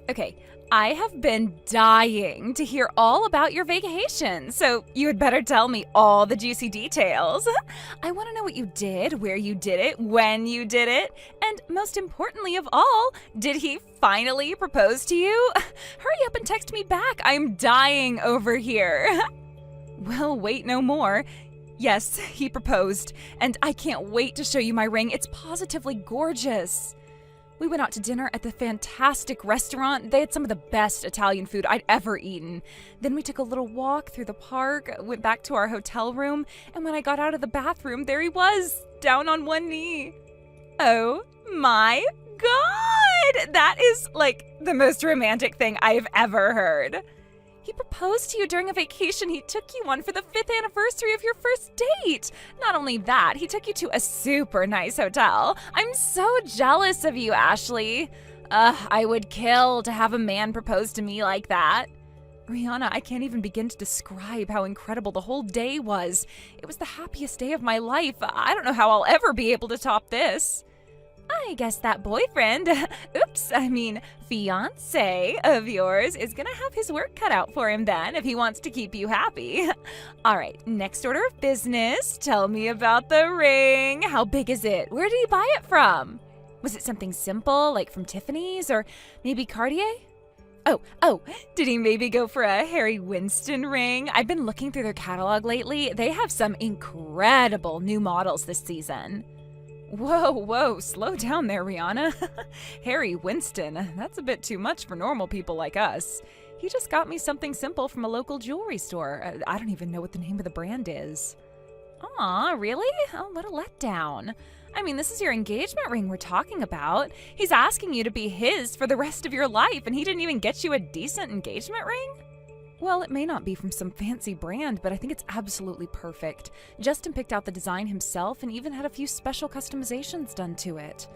Okay, I have been dying to hear all about your vacation, so you had better tell me all the juicy details. I want to know what you did, where you did it, when you did it, and most importantly of all, did he finally propose to you? Hurry up and text me back. I'm dying over here. Well, wait no more. Yes, he proposed, and I can't wait to show you my ring. It's positively gorgeous. We went out to dinner at the fantastic restaurant. They had some of the best Italian food I'd ever eaten. Then we took a little walk through the park, went back to our hotel room, and when I got out of the bathroom, there he was, down on one knee. Oh my God! That is like the most romantic thing I've ever heard. He proposed to you during a vacation he took you on for the 5th anniversary of your first date. Not only that, he took you to a super nice hotel. I'm so jealous of you, Ashley. I would kill to have a man propose to me like that. Rihanna, I can't even begin to describe how incredible the whole day was. It was the happiest day of my life. I don't know how I'll ever be able to top this. I guess that boyfriend, fiance of yours is gonna have his work cut out for him then if he wants to keep you happy. All right, next order of business. Tell me about the ring. How big is it? Where did he buy it from? Was it something simple, like from Tiffany's or maybe Cartier? Oh, did he maybe go for a Harry Winston ring? I've been looking through their catalog lately. They have some incredible new models this season. Whoa, slow down there, Rihanna. Harry Winston, that's a bit too much for normal people like us. He just got me something simple from a local jewelry store. I don't even know what the name of the brand is. Aw, really? Oh, what a letdown. I mean, this is your engagement ring we're talking about. He's asking you to be his for the rest of your life, and he didn't even get you a decent engagement ring? Well, it may not be from some fancy brand, but I think it's absolutely perfect. Justin picked out the design himself and even had a few special customizations done to it.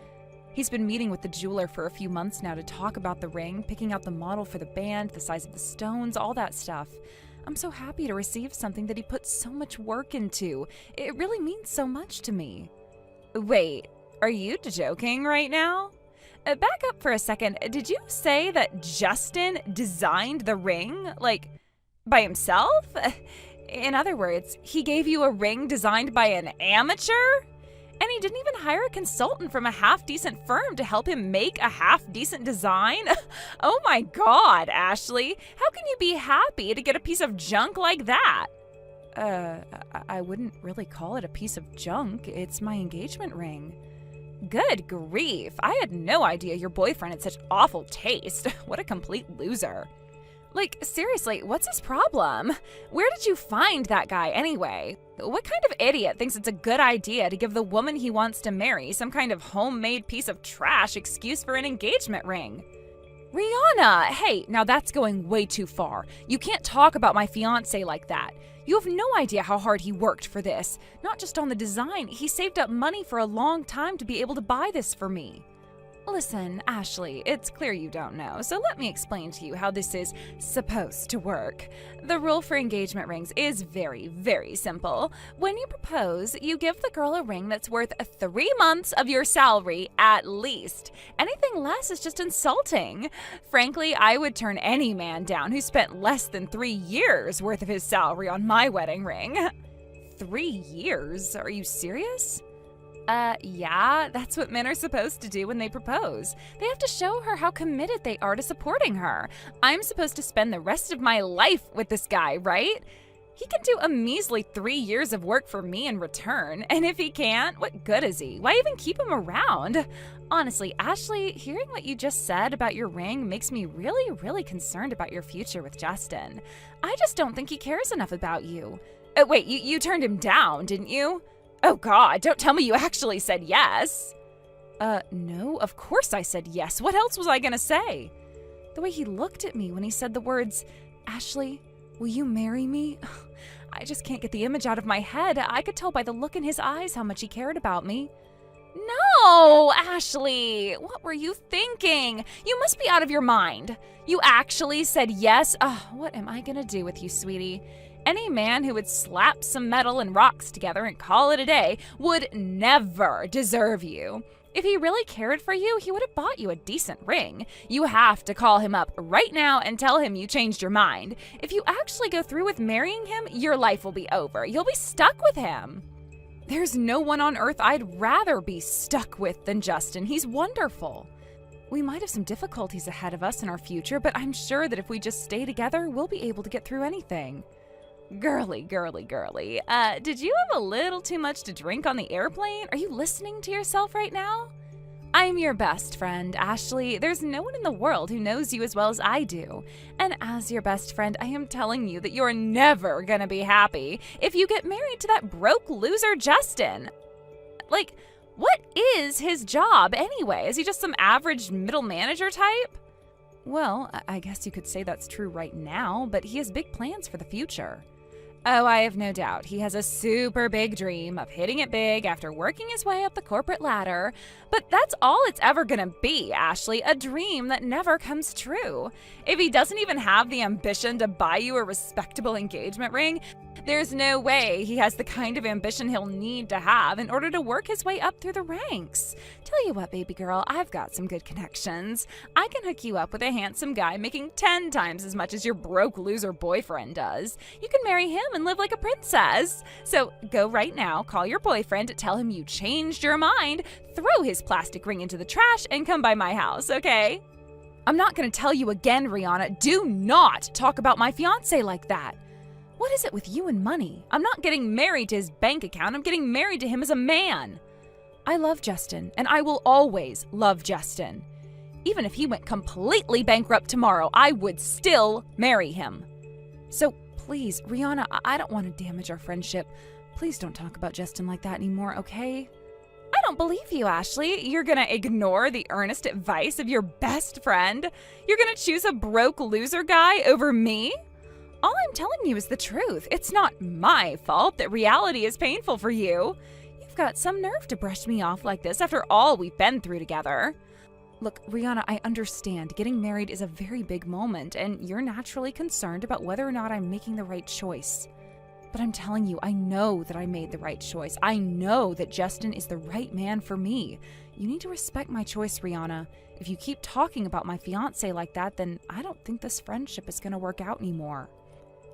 He's been meeting with the jeweler for a few months now to talk about the ring, picking out the model for the band, the size of the stones, all that stuff. I'm so happy to receive something that he put so much work into. It really means so much to me. Wait, are you joking right now? Back up for a second. Did you say that Justin designed the ring, like, by himself? In other words, he gave you a ring designed by an amateur? And he didn't even hire a consultant from a half-decent firm to help him make a half-decent design? Oh my God, Ashley. How can you be happy to get a piece of junk like that? I wouldn't really call it a piece of junk. It's my engagement ring. Good grief, I had no idea your boyfriend had such awful taste. What a complete loser. Like, seriously, what's his problem? Where did you find that guy anyway? What kind of idiot thinks it's a good idea to give the woman he wants to marry some kind of homemade piece of trash excuse for an engagement ring? Rihanna, hey, now that's going way too far. You can't talk about my fiancé like that. You have no idea how hard he worked for this. Not just on the design, he saved up money for a long time to be able to buy this for me. Listen, Ashley, it's clear you don't know, so let me explain to you how this is supposed to work. The rule for engagement rings is very, very simple. When you propose, you give the girl a ring that's worth 3 months of your salary at least. Anything less is just insulting. Frankly, I would turn any man down who spent less than 3 years worth of his salary on my wedding ring. 3 years? Are you serious? Yeah, that's what men are supposed to do when they propose. They have to show her how committed they are to supporting her. I'm supposed to spend the rest of my life with this guy, right? He can do a measly 3 years of work for me in return, and if he can't, what good is he? Why even keep him around? Honestly, Ashley, hearing what you just said about your ring makes me really, really concerned about your future with Justin. I just don't think he cares enough about you. Wait, you turned him down, didn't you? Oh God, don't tell me you actually said yes. No, of course I said yes. What else was I gonna say? The way he looked at me when he said the words, Ashley, will you marry me? I just can't get the image out of my head. I could tell by the look in his eyes how much he cared about me. No, Ashley, what were you thinking? You must be out of your mind. You actually said yes? What am I gonna do with you, sweetie? Any man who would slap some metal and rocks together and call it a day would never deserve you. If he really cared for you, he would have bought you a decent ring. You have to call him up right now and tell him you changed your mind. If you actually go through with marrying him, your life will be over. You'll be stuck with him. There's no one on earth I'd rather be stuck with than Justin. He's wonderful. We might have some difficulties ahead of us in our future, but I'm sure that if we just stay together, we'll be able to get through anything. Girly, girly, girly. Did you have a little too much to drink on the airplane? Are you listening to yourself right now? I'm your best friend, Ashley. There's no one in the world who knows you as well as I do. And as your best friend, I am telling you that you're never gonna be happy if you get married to that broke loser Justin. Like, what is his job anyway? Is he just some average middle manager type? Well, I guess you could say that's true right now, but he has big plans for the future. Oh, I have no doubt. He has a super big dream of hitting it big after working his way up the corporate ladder. But that's all it's ever gonna be, Ashley, a dream that never comes true. If he doesn't even have the ambition to buy you a respectable engagement ring, there's no way he has the kind of ambition he'll need to have in order to work his way up through the ranks. Tell you what, baby girl, I've got some good connections. I can hook you up with a handsome guy making 10 times as much as your broke loser boyfriend does. You can marry him and live like a princess. So go right now, call your boyfriend, tell him you changed your mind, throw his plastic ring into the trash, and come by my house, okay? I'm not gonna tell you again, Rihanna, do not talk about my fiancé like that. What is it with you and money? I'm not getting married to his bank account. I'm getting married to him as a man. I love Justin, and I will always love Justin. Even if he went completely bankrupt tomorrow, I would still marry him. So please, Rihanna, I don't want to damage our friendship. Please don't talk about Justin like that anymore, okay? I don't believe you, Ashley. You're gonna ignore the earnest advice of your best friend? You're gonna choose a broke loser guy over me? All I'm telling you is the truth. It's not my fault that reality is painful for you. You've got some nerve to brush me off like this after all we've been through together. Look, Rihanna, I understand. Getting married is a very big moment, and you're naturally concerned about whether or not I'm making the right choice. But I'm telling you, I know that I made the right choice. I know that Justin is the right man for me. You need to respect my choice, Rihanna. If you keep talking about my fiancé like that, then I don't think this friendship is going to work out anymore.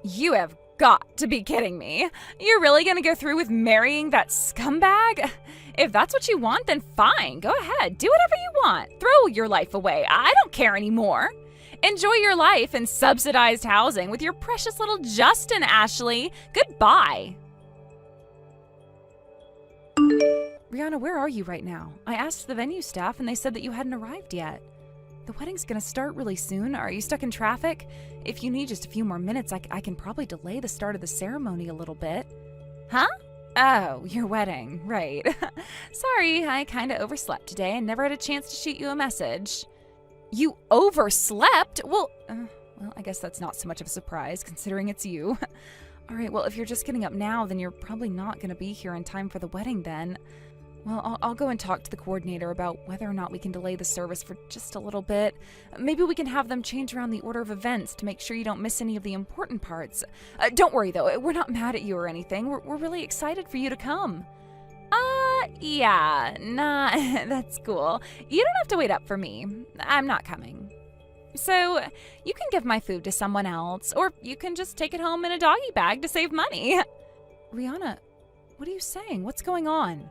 You have got to be kidding me. You're really gonna go through with marrying that scumbag? If that's what you want, then fine. Go ahead. Do whatever you want. Throw your life away. I don't care anymore. Enjoy your life in subsidized housing with your precious little Justin, Ashley. Goodbye. Rihanna, where are you right now? I asked the venue staff and they said that you hadn't arrived yet. The wedding's gonna start really soon. Are you stuck in traffic? If you need just a few more minutes, I can probably delay the start of the ceremony a little bit. Huh? Oh, your wedding. Right. Sorry, I kinda overslept today and never had a chance to shoot you a message. You overslept? Well, I guess that's not so much of a surprise considering it's you. All right, well, if you're just getting up now, then you're probably not gonna be here in time for the wedding then. Well, I'll go and talk to the coordinator about whether or not we can delay the service for just a little bit. Maybe we can have them change around the order of events to make sure you don't miss any of the important parts. Don't worry, though. We're not mad at you or anything. We're really excited for you to come. Yeah. Nah, that's cool. You don't have to wait up for me. I'm not coming. So, you can give my food to someone else, or you can just take it home in a doggy bag to save money. Rihanna, what are you saying? What's going on?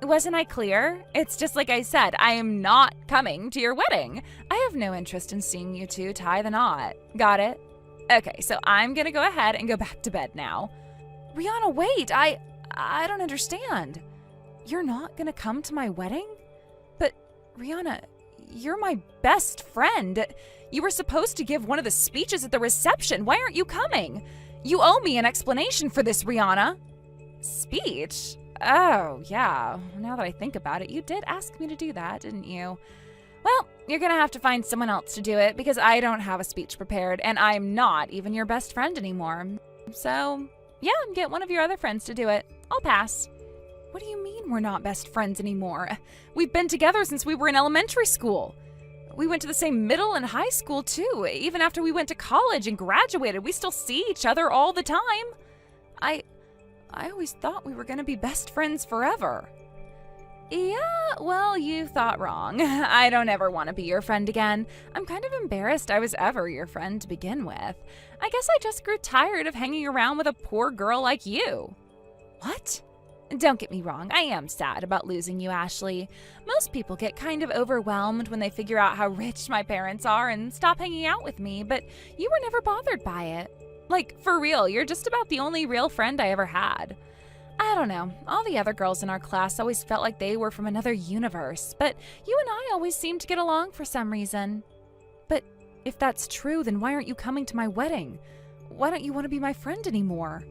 Wasn't I clear? It's just like I said, I am not coming to your wedding. I have no interest in seeing you two tie the knot. Got it? Okay, so I'm gonna go ahead and go back to bed now. Rihanna, wait, I don't understand. You're not gonna come to my wedding? But, Rihanna, you're my best friend. You were supposed to give one of the speeches at the reception. Why aren't you coming? You owe me an explanation for this, Rihanna. Speech? Oh, yeah. Now that I think about it, you did ask me to do that, didn't you? Well, you're gonna have to find someone else to do it because I don't have a speech prepared and I'm not even your best friend anymore. So, yeah, get one of your other friends to do it. I'll pass. What do you mean we're not best friends anymore? We've been together since we were in elementary school. We went to the same middle and high school, too. Even after we went to college and graduated, we still see each other all the time. I always thought we were going to be best friends forever. Yeah, well, you thought wrong. I don't ever want to be your friend again. I'm kind of embarrassed I was ever your friend to begin with. I guess I just grew tired of hanging around with a poor girl like you. What? Don't get me wrong, I am sad about losing you, Ashley. Most people get kind of overwhelmed when they figure out how rich my parents are and stop hanging out with me, but you were never bothered by it. Like, for real, you're just about the only real friend I ever had. I don't know, all the other girls in our class always felt like they were from another universe, but you and I always seemed to get along for some reason. But if that's true, then why aren't you coming to my wedding? Why don't you want to be my friend anymore?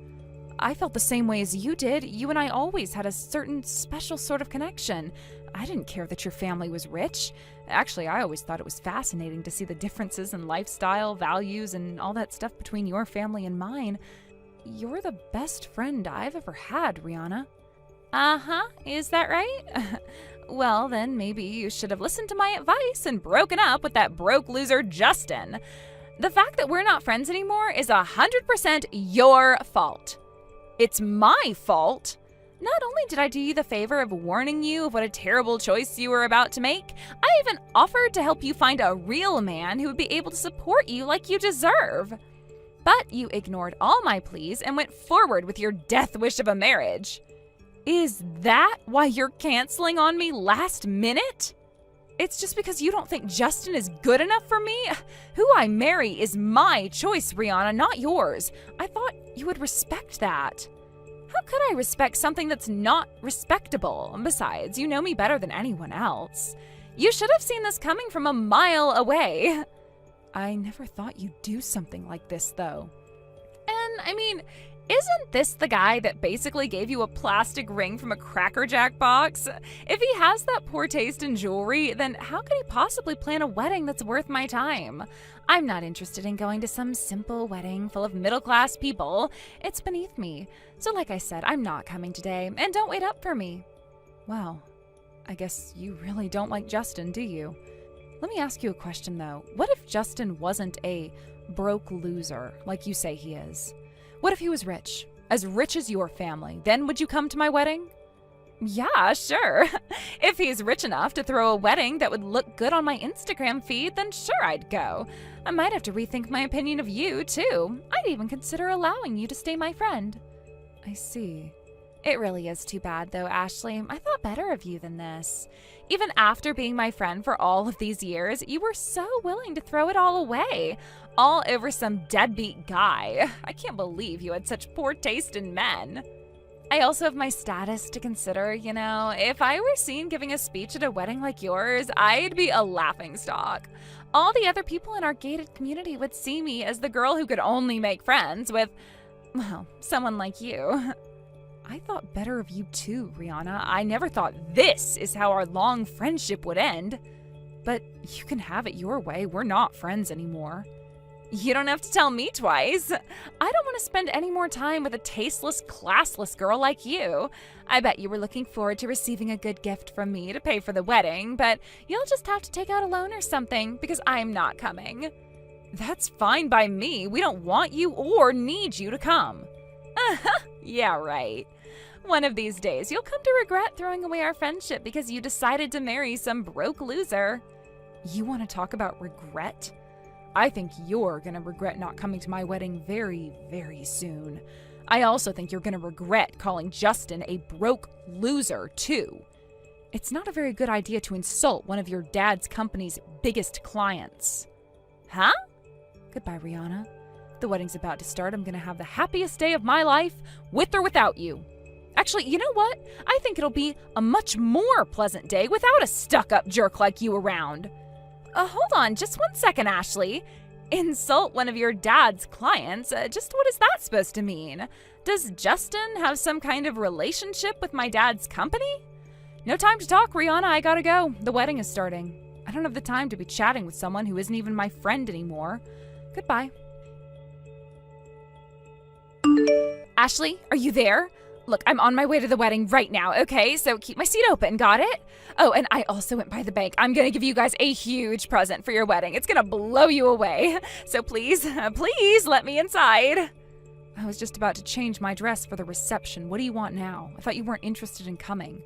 I felt the same way as you did. You and I always had a certain special sort of connection. I didn't care that your family was rich. Actually, I always thought it was fascinating to see the differences in lifestyle, values, and all that stuff between your family and mine. You're the best friend I've ever had, Rihanna. Uh-huh, is that right? Well, then maybe you should have listened to my advice and broken up with that broke loser Justin. The fact that we're not friends anymore is 100% your fault. It's my fault. Not only did I do you the favor of warning you of what a terrible choice you were about to make, I even offered to help you find a real man who would be able to support you like you deserve. But you ignored all my pleas and went forward with your death wish of a marriage. Is that why you're canceling on me last minute? It's just because you don't think Justin is good enough for me? Who I marry is my choice, Rihanna, not yours. I thought you would respect that. How could I respect something that's not respectable? Besides, you know me better than anyone else. You should have seen this coming from a mile away. I never thought you'd do something like this, though. And, I mean, isn't this the guy that basically gave you a plastic ring from a Cracker Jack box? If he has that poor taste in jewelry, then how could he possibly plan a wedding that's worth my time? I'm not interested in going to some simple wedding full of middle-class people. It's beneath me. So like I said, I'm not coming today, and don't wait up for me. Well, I guess you really don't like Justin, do you? Let me ask you a question, though. What if Justin wasn't a broke loser, like you say he is? What if he was rich? As rich as your family? Then would you come to my wedding? Yeah, sure. If he's rich enough to throw a wedding that would look good on my Instagram feed, then sure, I'd go. I might have to rethink my opinion of you, too. I'd even consider allowing you to stay my friend. I see. It really is too bad, though, Ashley. I thought better of you than this. Even after being my friend for all of these years, you were so willing to throw it all away, all over some deadbeat guy. I can't believe you had such poor taste in men. I also have my status to consider, you know. If I were seen giving a speech at a wedding like yours, I'd be a laughingstock. All the other people in our gated community would see me as the girl who could only make friends with, well, someone like you. I thought better of you too, Rihanna. I never thought this is how our long friendship would end. But you can have it your way. We're not friends anymore. You don't have to tell me twice. I don't want to spend any more time with a tasteless, classless girl like you. I bet you were looking forward to receiving a good gift from me to pay for the wedding, but you'll just have to take out a loan or something because I'm not coming. That's fine by me. We don't want you or need you to come. Yeah, right. One of these days, you'll come to regret throwing away our friendship because you decided to marry some broke loser. You want to talk about regret? I think you're going to regret not coming to my wedding very, very soon. I also think you're going to regret calling Justin a broke loser, too. It's not a very good idea to insult one of your dad's company's biggest clients. Huh? Goodbye, Rihanna. The wedding's about to start. I'm going to have the happiest day of my life, with or without you. Actually, you know what? I think it'll be a much more pleasant day without a stuck-up jerk like you around. Hold on, just one second, Ashley. Insult one of your dad's clients? Just what is that supposed to mean? Does Justin have some kind of relationship with my dad's company? No time to talk, Rihanna. I gotta go. The wedding is starting. I don't have the time to be chatting with someone who isn't even my friend anymore. Goodbye. Ashley, are you there? Look, I'm on my way to the wedding right now, okay? So keep my seat open, got it? Oh, and I also went by the bank. I'm gonna give you guys a huge present for your wedding. It's gonna blow you away. So please, please let me inside. I was just about to change my dress for the reception. What do you want now? I thought you weren't interested in coming.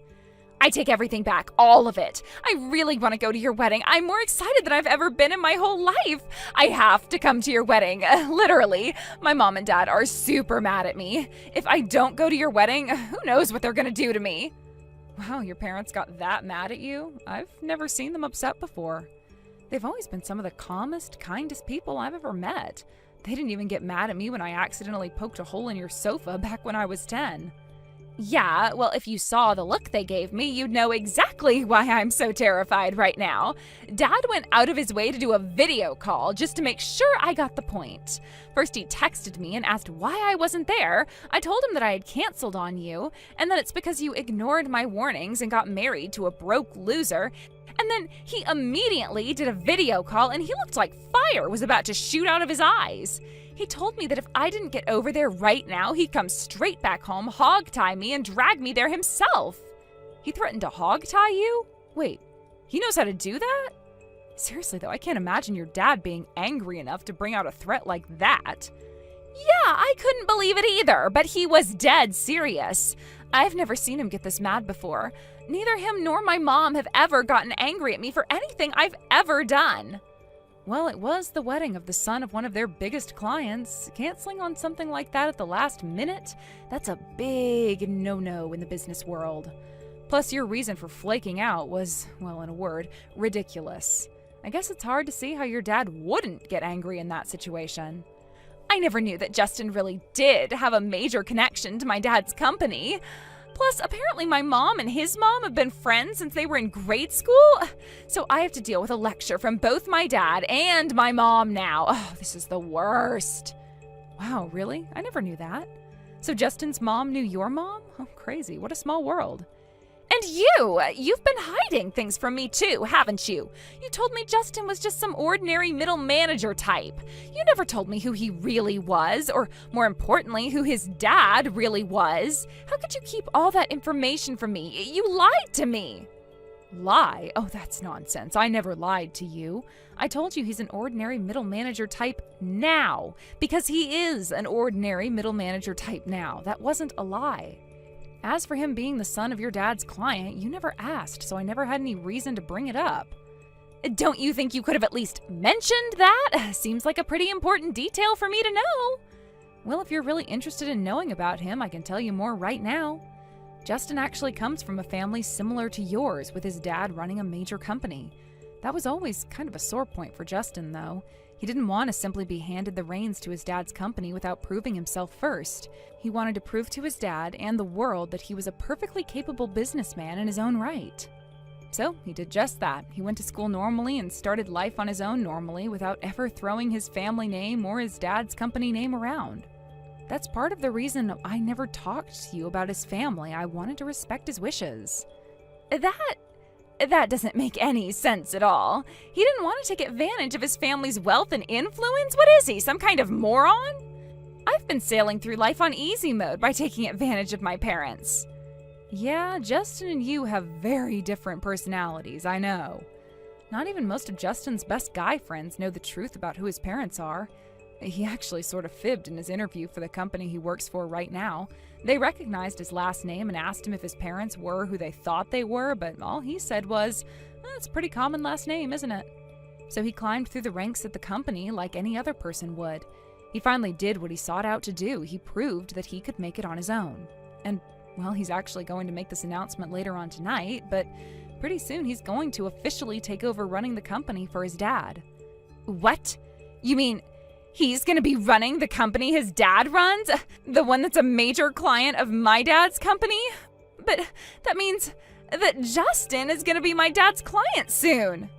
I take everything back, all of it. I really want to go to your wedding. I'm more excited than I've ever been in my whole life. I have to come to your wedding, literally. My mom and dad are super mad at me. If I don't go to your wedding, who knows what they're going to do to me. Wow, your parents got that mad at you? I've never seen them upset before. They've always been some of the calmest, kindest people I've ever met. They didn't even get mad at me when I accidentally poked a hole in your sofa back when I was 10. Yeah, well, if you saw the look they gave me, you'd know exactly why I'm so terrified right now. Dad went out of his way to do a video call just to make sure I got the point. First, he texted me and asked why I wasn't there. I told him that I had canceled on you, and that it's because you ignored my warnings and got married to a broke loser. And then he immediately did a video call, and he looked like fire was about to shoot out of his eyes. He told me that if I didn't get over there right now, he'd come straight back home, hog-tie me, and drag me there himself. He threatened to hog-tie you? Wait, he knows how to do that? Seriously, though, I can't imagine your dad being angry enough to bring out a threat like that. Yeah, I couldn't believe it either, but he was dead serious. I've never seen him get this mad before. Neither him nor my mom have ever gotten angry at me for anything I've ever done. Well, it was the wedding of the son of one of their biggest clients. Canceling on something like that at the last minute? That's a big no-no in the business world. Plus, your reason for flaking out was, well, in a word, ridiculous. I guess it's hard to see how your dad wouldn't get angry in that situation. I never knew that Justin really did have a major connection to my dad's company. Plus, apparently my mom and his mom have been friends since they were in grade school. So I have to deal with a lecture from both my dad and my mom now. Oh, this is the worst. Wow, really? I never knew that. So Justin's mom knew your mom? Oh, crazy. What a small world. And you've been hiding things from me too, haven't you? You told me Justin was just some ordinary middle manager type. You never told me who he really was, or more importantly, who his dad really was. How could you keep all that information from me? You lied to me. Lie? Oh, that's nonsense. I never lied to you. I told you he's an ordinary middle manager type now, because he is an ordinary middle manager type now. That wasn't a lie. As for him being the son of your dad's client, you never asked, so I never had any reason to bring it up. Don't you think you could have at least mentioned that? Seems like a pretty important detail for me to know. Well, if you're really interested in knowing about him, I can tell you more right now. Justin actually comes from a family similar to yours, with his dad running a major company. That was always kind of a sore point for Justin, though. He didn't want to simply be handed the reins to his dad's company without proving himself first. He wanted to prove to his dad and the world that he was a perfectly capable businessman in his own right. So he did just that. He went to school normally and started life on his own normally without ever throwing his family name or his dad's company name around. That's part of the reason I never talked to you about his family. I wanted to respect his wishes. That doesn't make any sense at all. He didn't want to take advantage of his family's wealth and influence? What is he, some kind of moron? I've been sailing through life on easy mode by taking advantage of my parents. Yeah, Justin and you have very different personalities, I know. Not even most of Justin's best guy friends know the truth about who his parents are. He actually sort of fibbed in his interview for the company he works for right now. They recognized his last name and asked him if his parents were who they thought they were, but all he said was, "It's a pretty common last name, isn't it?" So he climbed through the ranks at the company like any other person would. He finally did what he sought out to do. He proved that he could make it on his own. And, well, he's actually going to make this announcement later on tonight, but pretty soon he's going to officially take over running the company for his dad. What? You mean he's going to be running the company his dad runs? The one that's a major client of my dad's company? But that means that Justin is going to be my dad's client soon.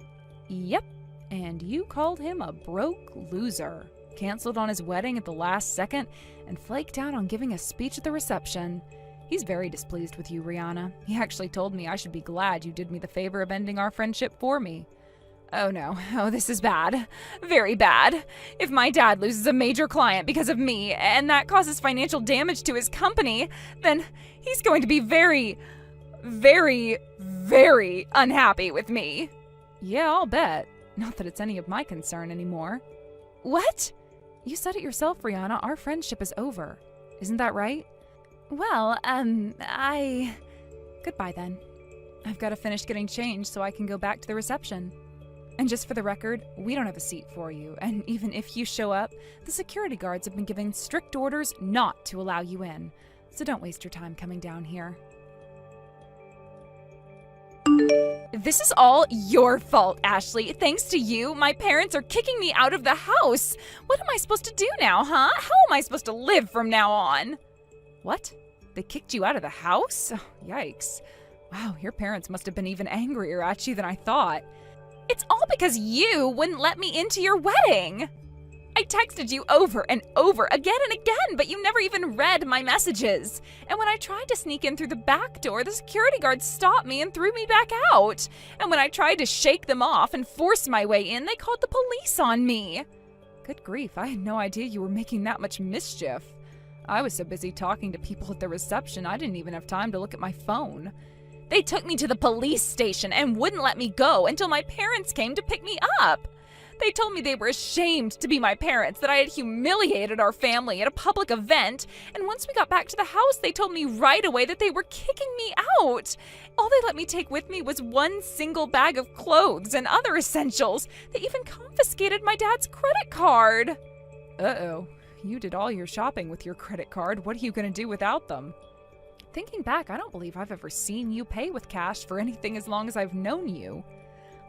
Yep, and you called him a broke loser. Canceled on his wedding at the last second and flaked out on giving a speech at the reception. He's very displeased with you, Rihanna. He actually told me I should be glad you did me the favor of ending our friendship for me. Oh no, this is bad. Very bad. If my dad loses a major client because of me, and that causes financial damage to his company, then he's going to be very, very, very unhappy with me. Yeah, I'll bet. Not that it's any of my concern anymore. What? You said it yourself, Rihanna. Our friendship is over. Isn't that right? Well, Goodbye then. I've got to finish getting changed so I can go back to the reception. And just for the record, we don't have a seat for you, and even if you show up, the security guards have been given strict orders not to allow you in. So don't waste your time coming down here. This is all your fault, Ashley. Thanks to you, my parents are kicking me out of the house. What am I supposed to do now, huh? How am I supposed to live from now on? What? They kicked you out of the house? Oh, yikes. Wow, your parents must have been even angrier at you than I thought. It's all because you wouldn't let me into your wedding. I texted you over and over, again and again, but you never even read my messages. And when I tried to sneak in through the back door, the security guards stopped me and threw me back out. And when I tried to shake them off and force my way in, they called the police on me. Good grief, I had no idea you were making that much mischief. I was so busy talking to people at the reception, I didn't even have time to look at my phone. They took me to the police station and wouldn't let me go until my parents came to pick me up. They told me they were ashamed to be my parents, that I had humiliated our family at a public event, and once we got back to the house, they told me right away that they were kicking me out. All they let me take with me was one single bag of clothes and other essentials. They even confiscated my dad's credit card. Uh-oh, you did all your shopping with your credit card. What are you going to do without them? Thinking back, I don't believe I've ever seen you pay with cash for anything as long as I've known you.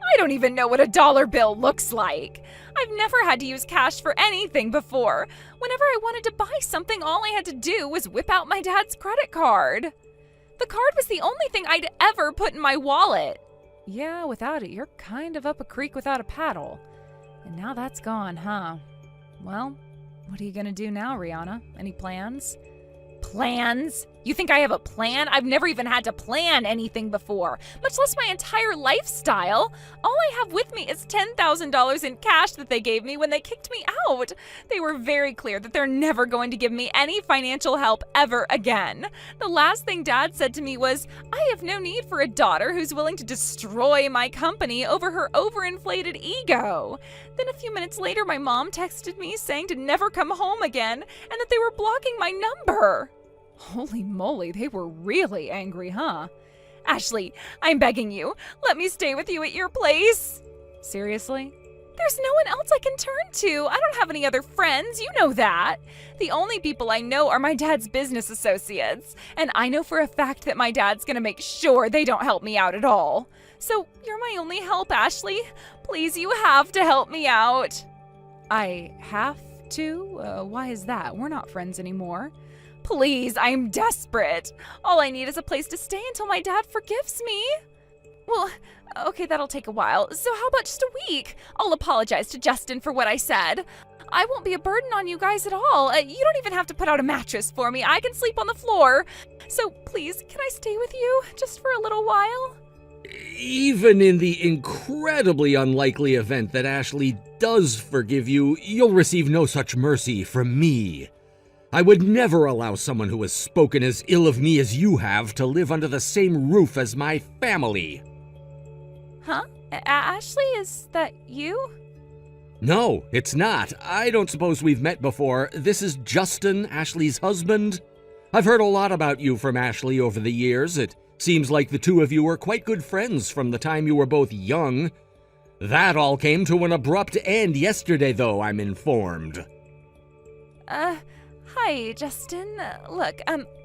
I don't even know what a dollar bill looks like. I've never had to use cash for anything before. Whenever I wanted to buy something, all I had to do was whip out my dad's credit card. The card was the only thing I'd ever put in my wallet. Yeah, without it, you're kind of up a creek without a paddle. And now that's gone, huh? Well, what are you gonna do now, Rihanna? Any plans? Plans? You think I have a plan? I've never even had to plan anything before, much less my entire lifestyle. All I have with me is $10,000 in cash that they gave me when they kicked me out. They were very clear that they're never going to give me any financial help ever again. The last thing Dad said to me was, I have no need for a daughter who's willing to destroy my company over her overinflated ego. Then a few minutes later, my mom texted me saying to never come home again and that they were blocking my number. Holy moly, they were really angry, huh? Ashley, I'm begging you, let me stay with you at your place. Seriously? There's no one else I can turn to. I don't have any other friends, you know that. The only people I know are my dad's business associates, and I know for a fact that my dad's gonna make sure they don't help me out at all. So you're my only help, Ashley. Please, you have to help me out. I have to? Why is that? We're not friends anymore. Please, I'm desperate. All I need is a place to stay until my dad forgives me. Well, okay, that'll take a while. So how about just a week? I'll apologize to Justin for what I said. I won't be a burden on you guys at all. You don't even have to put out a mattress for me. I can sleep on the floor. So please, can I stay with you just for a little while? Even in the incredibly unlikely event that Ashley does forgive you, you'll receive no such mercy from me. I would never allow someone who has spoken as ill of me as you have to live under the same roof as my family. Huh? Ashley, is that you? No, it's not. I don't suppose we've met before. This is Justin, Ashley's husband. I've heard a lot about you from Ashley over the years. It seems like the two of you were quite good friends from the time you were both young. That all came to an abrupt end yesterday, though, I'm informed. Hi, Justin. Look,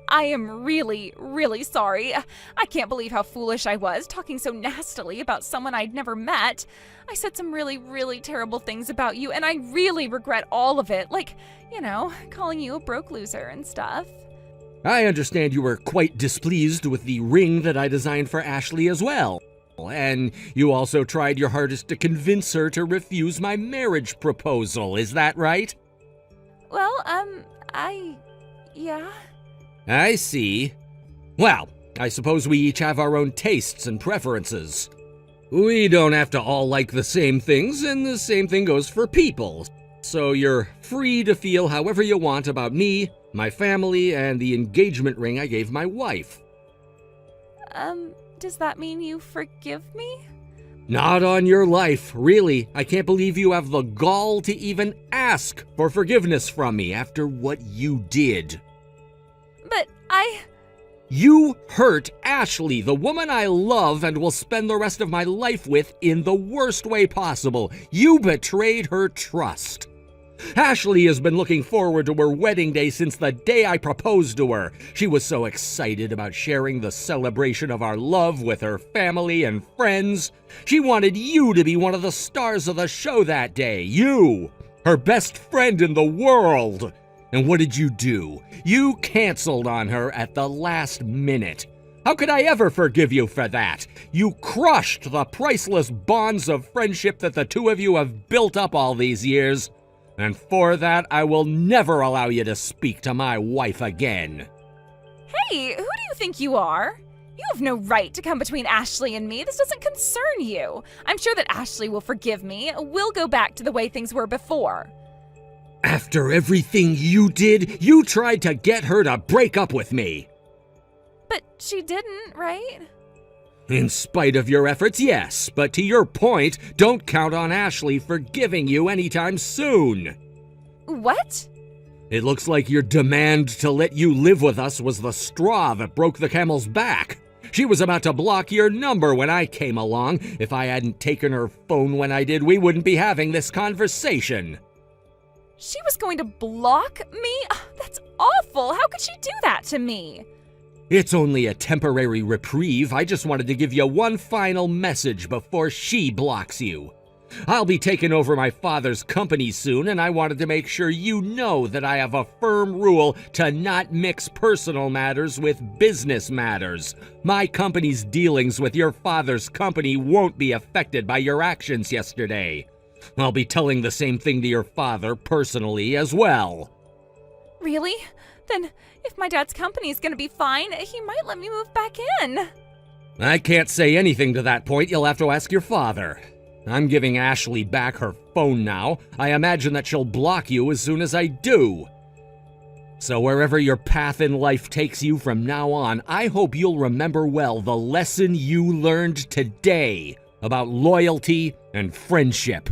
I am really, really sorry. I can't believe how foolish I was, talking so nastily about someone I'd never met. I said some really, really terrible things about you, and I really regret all of it. Like, you know, calling you a broke loser and stuff. I understand you were quite displeased with the ring that I designed for Ashley as well. And you also tried your hardest to convince her to refuse my marriage proposal, is that right? Well, yeah. I see. Well, I suppose we each have our own tastes and preferences. We don't have to all like the same things, and the same thing goes for people. So you're free to feel however you want about me, my family, and the engagement ring I gave my wife. Does that mean you forgive me? Not on your life, really. I can't believe you have the gall to even ask for forgiveness from me after what you did. But You hurt Ashley, the woman I love and will spend the rest of my life with, in the worst way possible. You betrayed her trust. Ashley has been looking forward to her wedding day since the day I proposed to her. She was so excited about sharing the celebration of our love with her family and friends. She wanted you to be one of the stars of the show that day. You, her best friend in the world. And what did you do? You canceled on her at the last minute. How could I ever forgive you for that? You crushed the priceless bonds of friendship that the two of you have built up all these years. And for that, I will never allow you to speak to my wife again. Hey, who do you think you are? You have no right to come between Ashley and me. This doesn't concern you. I'm sure that Ashley will forgive me. We'll go back to the way things were before. After everything you did, you tried to get her to break up with me. But she didn't, right? In spite of your efforts, yes. But to your point, don't count on Ashley forgiving you anytime soon. What? It looks like your demand to let you live with us was the straw that broke the camel's back. She was about to block your number when I came along. If I hadn't taken her phone when I did, we wouldn't be having this conversation. She was going to block me? That's awful. How could she do that to me? It's only a temporary reprieve. I just wanted to give you one final message before she blocks you. I'll be taking over my father's company soon, and I wanted to make sure you know that I have a firm rule to not mix personal matters with business matters. My company's dealings with your father's company won't be affected by your actions yesterday. I'll be telling the same thing to your father personally as well. Really? Then if my dad's company is going to be fine, he might let me move back in. I can't say anything to that point. You'll have to ask your father. I'm giving Ashley back her phone now. I imagine that she'll block you as soon as I do. So wherever your path in life takes you from now on, I hope you'll remember well the lesson you learned today about loyalty and friendship.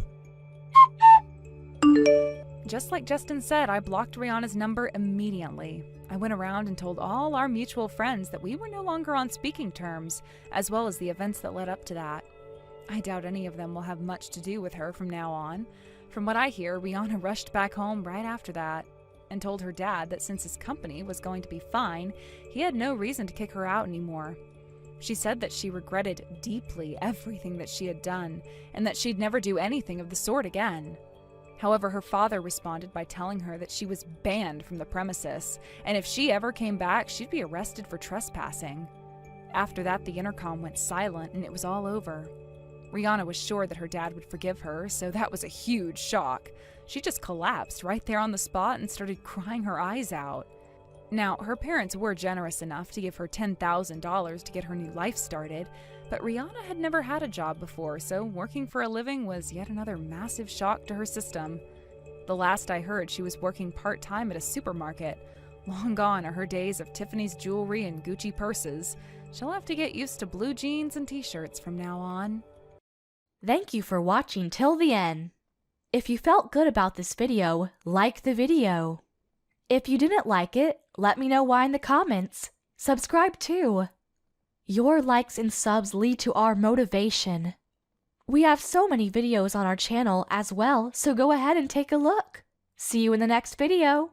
Just like Justin said, I blocked Rihanna's number immediately. I went around and told all our mutual friends that we were no longer on speaking terms, as well as the events that led up to that. I doubt any of them will have much to do with her from now on. From what I hear, Rihanna rushed back home right after that and told her dad that since his company was going to be fine, he had no reason to kick her out anymore. She said that she regretted deeply everything that she had done and that she'd never do anything of the sort again. However, her father responded by telling her that she was banned from the premises, and if she ever came back, she'd be arrested for trespassing. After that, the intercom went silent and it was all over. Rihanna was sure that her dad would forgive her, so that was a huge shock. She just collapsed right there on the spot and started crying her eyes out. Now, her parents were generous enough to give her $10,000 to get her new life started, but Rihanna had never had a job before, so working for a living was yet another massive shock to her system. The last I heard, she was working part-time at a supermarket. Long gone are her days of Tiffany's jewelry and Gucci purses. She'll have to get used to blue jeans and t-shirts from now on. Thank you for watching till the end. If you felt good about this video, like the video. If you didn't like it, let me know why in the comments. Subscribe too. Your likes and subs lead to our motivation. We have so many videos on our channel as well, so go ahead and take a look. See you in the next video.